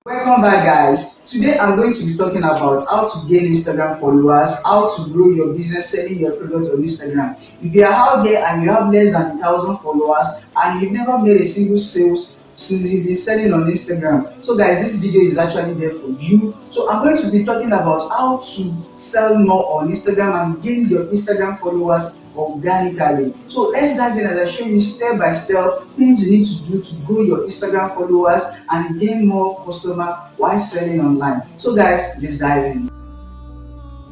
Welcome back, guys. Today I'm going to be talking about how to gain Instagram followers, how to grow your business selling your product on Instagram. If you are out there and you have less than 1,000 followers and you've never made a single sales since you've been selling on Instagram, so guys, this video is actually there for you. So I'm going to be talking about how to sell more on Instagram and gain your Instagram followers organically. So let's dive in as I show you step by step things you need to do to grow your Instagram followers and gain more customer while selling online. So guys, let's dive in.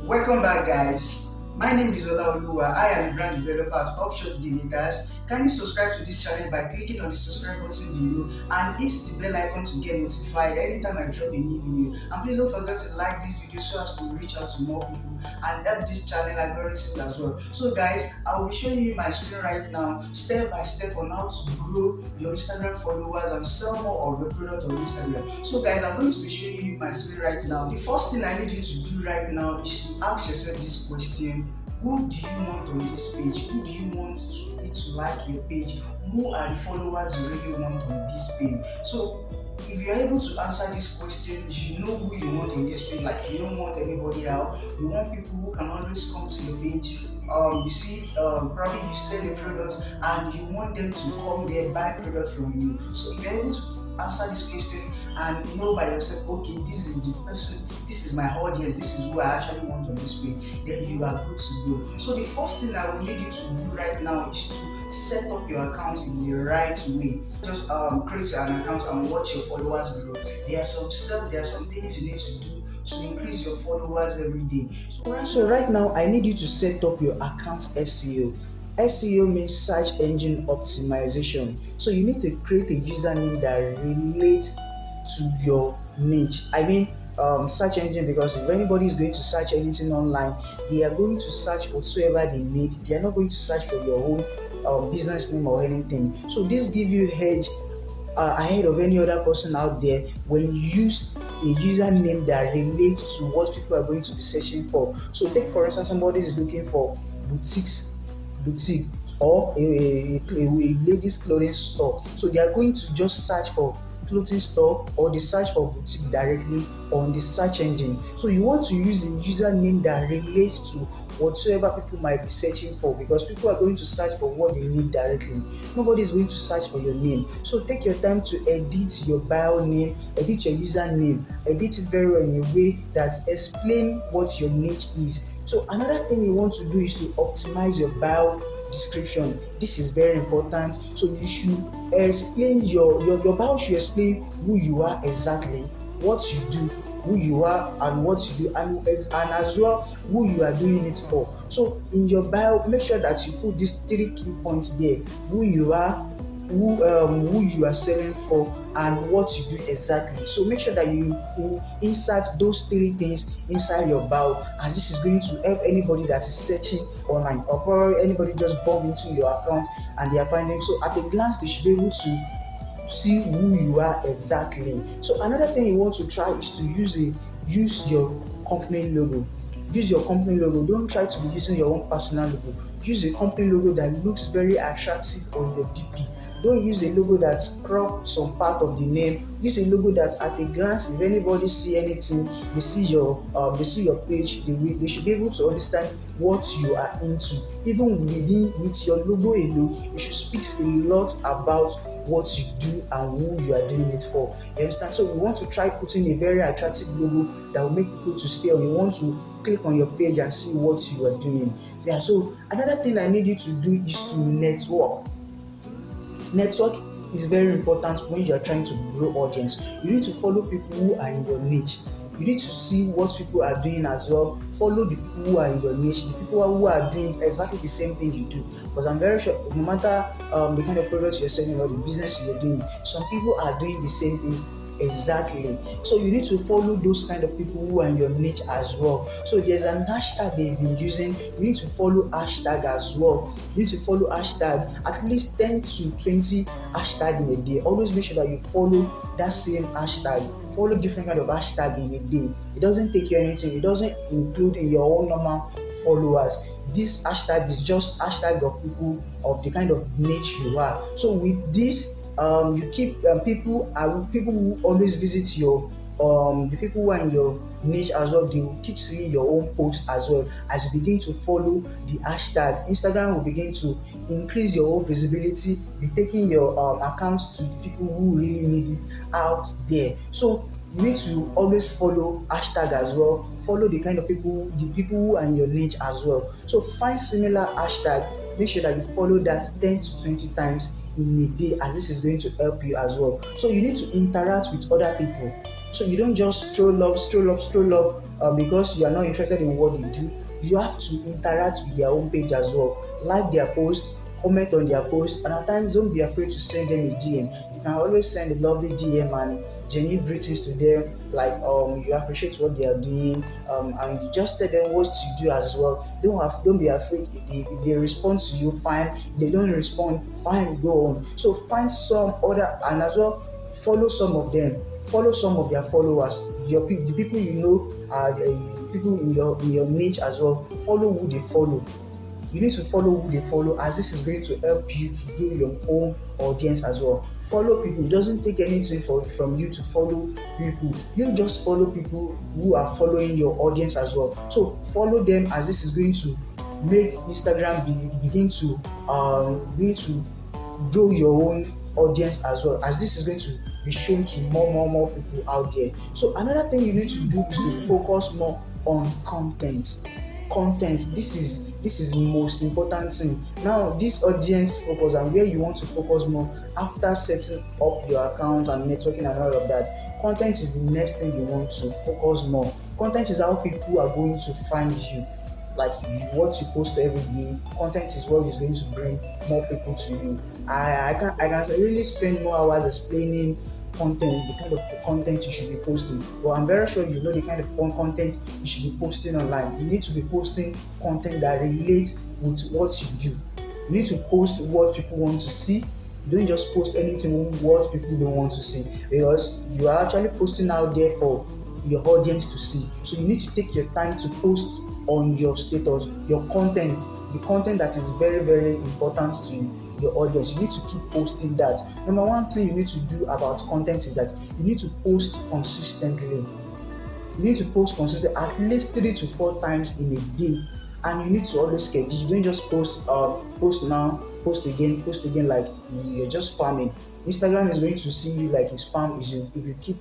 Welcome back, guys. My name is Olaoluwa. I am a brand developer at Upshot Digitas. Kindly subscribe to this channel by clicking on the subscribe button below and hit the bell icon to get notified anytime I drop a new video. And please don't forget to like this video so as to reach out to more people and help this channel algorithm as well. So guys, I will be showing you my screen right now, step by step on how to grow your Instagram followers and sell more of your product on Instagram. So guys, I'm going to be showing you my screen right now. The first thing I need you to do right now is to ask yourself this question: who do you want on this page? Who do you want to like your page? Who are the followers you really want on this page? So if you're able to answer these questions, you know who you want on this page. Like, you don't want anybody out. You want people who can always come to your page. You see, probably you sell a product and you want them to come there, buy product from you. So if you're able to answer this question and you know by yourself, okay, this is the person, this is my audience, this is who I actually want on this page, then you are good to go. So the first thing I will need you to do right now is to set up your account in the right way. Just create an account and watch your followers grow. There are some steps, there are some things you need to do to increase your followers every day. So right now I need you to set up your account SEO. SEO means search engine optimization. So you need to create a username that relates to your niche. I mean, search engine, because if anybody is going to search anything online, they are going to search whatsoever they need. They are not going to search for your own business name or anything. So this gives you edge ahead of any other person out there when you use a username that relates to what people are going to be searching for. So take for instance, somebody is looking for boutique or a ladies clothing store. So they are going to just search for clothing store or they search for boutique directly on the search engine. So you want to use a username that relates to whatsoever people might be searching for, because people are going to search for what they need directly. Nobody is going to search for your name. So take your time to edit your bio name, edit your username, edit it very well in a way that explain what your niche is. So another thing you want to do is to optimize your bio description. This is very important. So you should explain your bio should explain who you are exactly, what you do, who you are and what you do, and as well who you are doing it for. So in your bio, make sure that you put these 3 key points there: who you are, who you are selling for, and what you do exactly. So make sure that you insert those 3 things inside your bio, as this is going to help anybody that is searching online, or probably anybody just bump into your account and they are finding. So at a glance, they should be able to see who you are exactly. So another thing you want to try is to use your company logo. Use your company logo. Don't try to be using your own personal logo. Use a company logo that looks very attractive on your DP. Don't use a logo that's cropped some part of the name. Use a logo that at a glance, if anybody see anything, they see your page, they should be able to understand what you are into. Even with your logo alone, it should speak a lot about what you do and who you are doing it for. You understand? So we want to try putting a very attractive logo that will make people to stay, or you want to click on your page and see what you are doing. Yeah, so another thing I need you to do is to network. Network is very important when you are trying to grow audience. You need to follow people who are in your niche. You need to see what people are doing as well. Follow the people who are in your niche, the people who are doing exactly the same thing you do. Because I'm very sure no matter the kind of products you're selling or the business you're doing, some people are doing the same thing exactly. So you need to follow those kind of people who are in your niche as well. So there's an hashtag they've been using. You need to follow hashtag as well. You need to follow hashtag, at least 10 to 20 hashtag in a day. Always make sure that you follow that same hashtag. Follow different kind of hashtag in a day. It doesn't take you anything. It doesn't include in your own normal followers. This hashtag is just hashtag of people of the kind of niche you are. So with this, you keep people who always visit your the people who are in your niche as well, they will keep seeing your own post as well. As you begin to follow the hashtag, Instagram will begin to increase your own visibility, be taking your accounts to the people who really need it out there. So you need to always follow hashtag as well. Follow the people who are in your niche as well. So find similar hashtag. Make sure that you follow that 10 to 20 times in a day, as this is going to help you as well. So you need to interact with other people. So you don't just stroll up because you are not interested in what they do. You have to interact with their own page as well. Like their post, comment on their post, and at times don't be afraid to send them a DM. You can always send a lovely DM and genuine greetings to them, like you appreciate what they are doing, and you just tell them what to do as well. Don't be afraid. If they respond to you, fine. If they don't respond, fine, go on. So find some other, and as well follow some of them, follow some of their followers, the people you know are people in your niche as well. Follow who they follow. You need to follow who they follow, as this is going to help you to grow your own audience as well. Follow people. It doesn't take anything from you to follow people. You just follow people who are following your audience as well. So follow them, as this is going to make Instagram begin to grow your own audience as well, as this is going to be shown to more people out there. So another thing you need to do is to focus more on content. This is the most important thing. Now this audience focus, and where you want to focus more after setting up your account and networking and all of that. Content is the next thing you want to focus more. Content is how people are going to find you. Like what you post every day, content is what is going to bring more people to you. I can really spend more hours explaining content, the kind of content you should be posting, but I'm very sure you know the kind of content you should be posting online. You need to be posting content that relates with what you do. You need to post what people want to see. You don't just post anything what people don't want to see, because you are actually posting out there for your audience to see. So you need to take your time to post on your status, your content, the content that is very important to your audience. You need to keep posting that. Number one thing you need to do about content is that you need to post consistently. You need to post consistently, at least 3 to 4 times in a day, and you need to always schedule. You don't just post now, post again, like you're just spamming. Instagram is going to see you like it's spam if you keep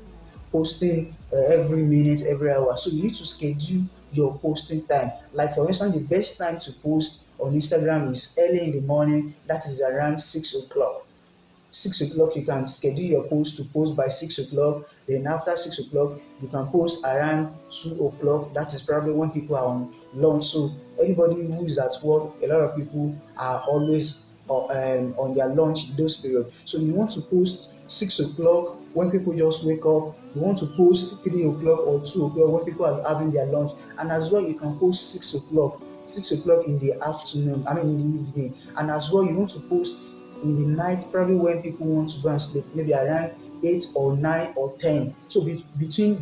posting every minute, every hour. So you need to schedule your posting time. Like for instance, the best time to post on Instagram is early in the morning, that is around 6 o'clock. 6 o'clock, you can schedule your post to post by 6 o'clock. Then after 6 o'clock, you can post around 2 o'clock. That is probably when people are on lunch. So anybody who is at work, a lot of people are always on their lunch in those periods. So you want to post 6 o'clock when people just wake up. You want to post 3 o'clock or 2 o'clock when people are having their lunch. And as well, you can post 6 o'clock. 6 o'clock in the afternoon, I mean in the evening. And as well, you want to post in the night, probably when people want to go and sleep, maybe around 8 or 9 or 10. So between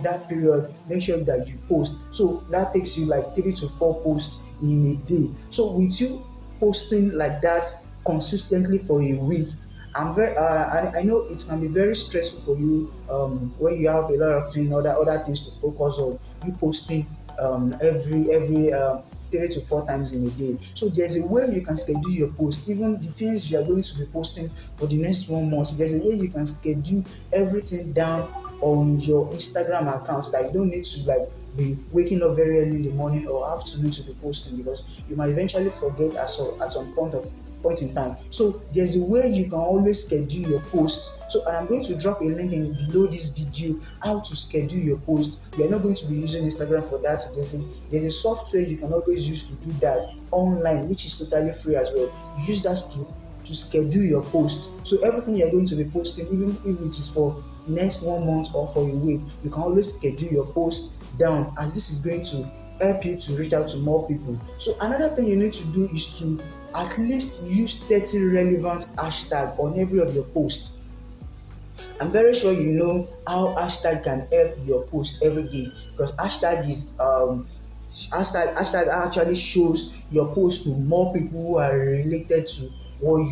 that period, make sure that you post. So that takes you like 3 to 4 posts in a day. So with you posting like that consistently for a week, I know it can be very stressful for you when you have a lot of things, other things to focus on. You posting every 3 to 4 times in a day. So there's a way you can schedule your post, even the things you are going to be posting for the next 1 month. There's a way you can schedule everything down on your Instagram account, so that you don't need to like be waking up very early in the morning or afternoon to be posting, because you might eventually forget at some point in time. So there's a way you can always schedule your post. So and I'm going to drop a link in below this video how to schedule your post. You're not going to be using Instagram for that. There's a software you can always use to do that online, which is totally free as well. You use that to schedule your post. So everything you're going to be posting, even if it is for next 1 month or for a week, you can always schedule your post down, as this is going to help you to reach out to more people. So another thing you need to do is to at least use 30 relevant hashtag on every of your posts. I'm very sure you know how hashtag can help your post every day, because hashtag actually shows your post to more people who are related to what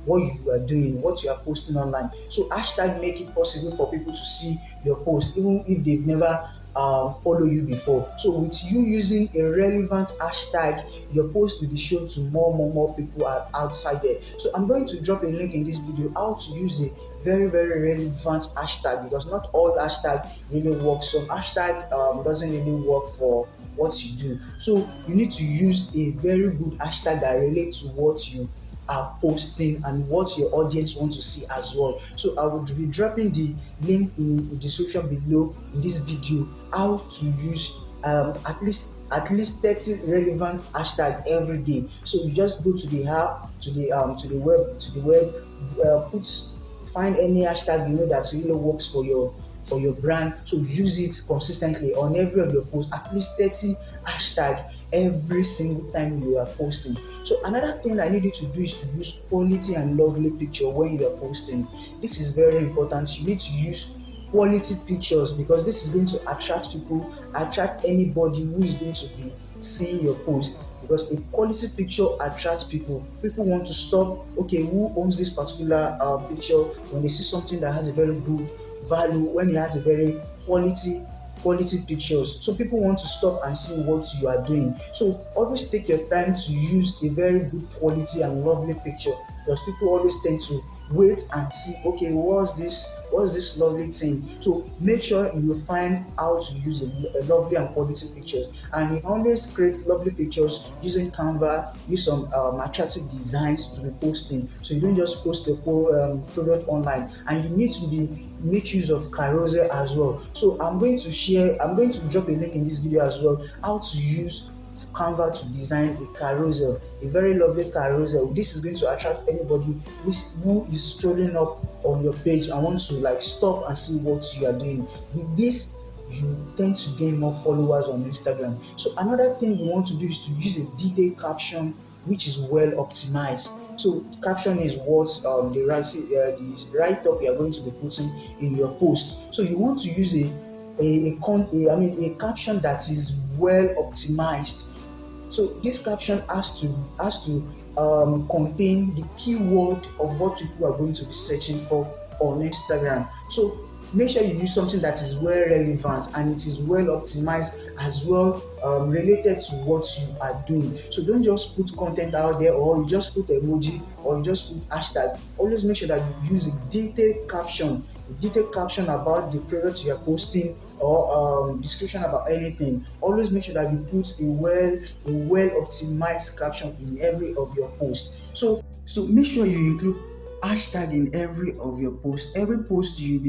what you are doing, what you are posting online. So hashtag make it possible for people to see your post even if they've never follow you before. So with you using a relevant hashtag, your post will be shown to more people outside there. So I'm going to drop a link in this video how to use a very relevant hashtag, because not all hashtag really work. Some hashtag doesn't really work for what you do. So you need to use a very good hashtag that relates to what you are posting and what your audience want to see as well. So I would be dropping the link in the description below in this video how to use at least 30 relevant hashtag every day. So you just go to the app, to the web, put find any hashtag you know that really works for your brand. So use it consistently on every of your posts, at least 30 hashtag every single time you are posting. So another thing I need you to do is to use quality and lovely picture when you are posting. This is very important. You need to use quality pictures because this is going to attract people, attract anybody who is going to be seeing your post. Because a quality picture attracts people. People want to stop, okay, who owns this particular picture, when they see something that has a very good value, when it has a very quality pictures. So people want to stop and see what you are doing. So always take your time to use a very good quality and lovely picture, because people always tend to wait and see, okay, what's this lovely thing. So make sure you find how to use a lovely and quality pictures, and you always create lovely pictures using Canva. Use some attractive designs to be posting, so you don't just post the whole product online. And you need to be make use of carousel as well. So I'm going to drop a link in this video as well how to use Canva to design a carousel, a very lovely carousel. This is going to attract anybody who is strolling up on your page and wants to like stop and see what you are doing. With this, you tend to gain more followers on Instagram. So another thing you want to do is to use a detailed caption which is well optimized. So caption is what the write up you are going to be putting in your post. So you want to use a caption that is well optimized. So this caption has to contain the keyword of what people are going to be searching for on Instagram. So make sure you use something that is well relevant and it is well optimized as well, related to what you are doing. So don't just put content out there, or you just put emoji, or you just put hashtag. Always make sure that you use a detailed caption about the product you are posting, or description about anything. Always make sure that you put a well optimized caption in every of your posts. So make sure you include hashtag in every of your posts. Every post you'll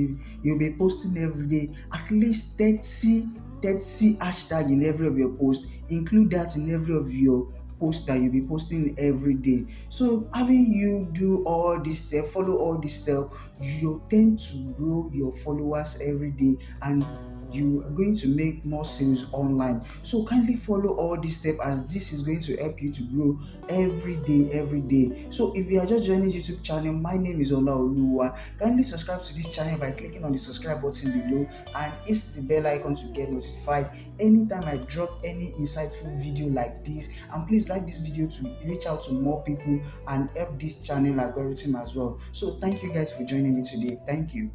be posting every day, at least 30 hashtag in every of your posts. Include that in every of your post that you'll be posting every day. So having you do all this step, follow all this step, you tend to grow your followers every day, and you are going to make more sales online. So kindly follow all this step, as this is going to help you to grow every day. So if you are just joining YouTube channel, my name is Olaoluwa. Kindly subscribe to this channel by clicking on the subscribe button below and hit the bell icon to get notified anytime I drop any insightful video like this. And please like this video to reach out to more people and help this channel algorithm as well. So thank you guys for joining me today. Thank you.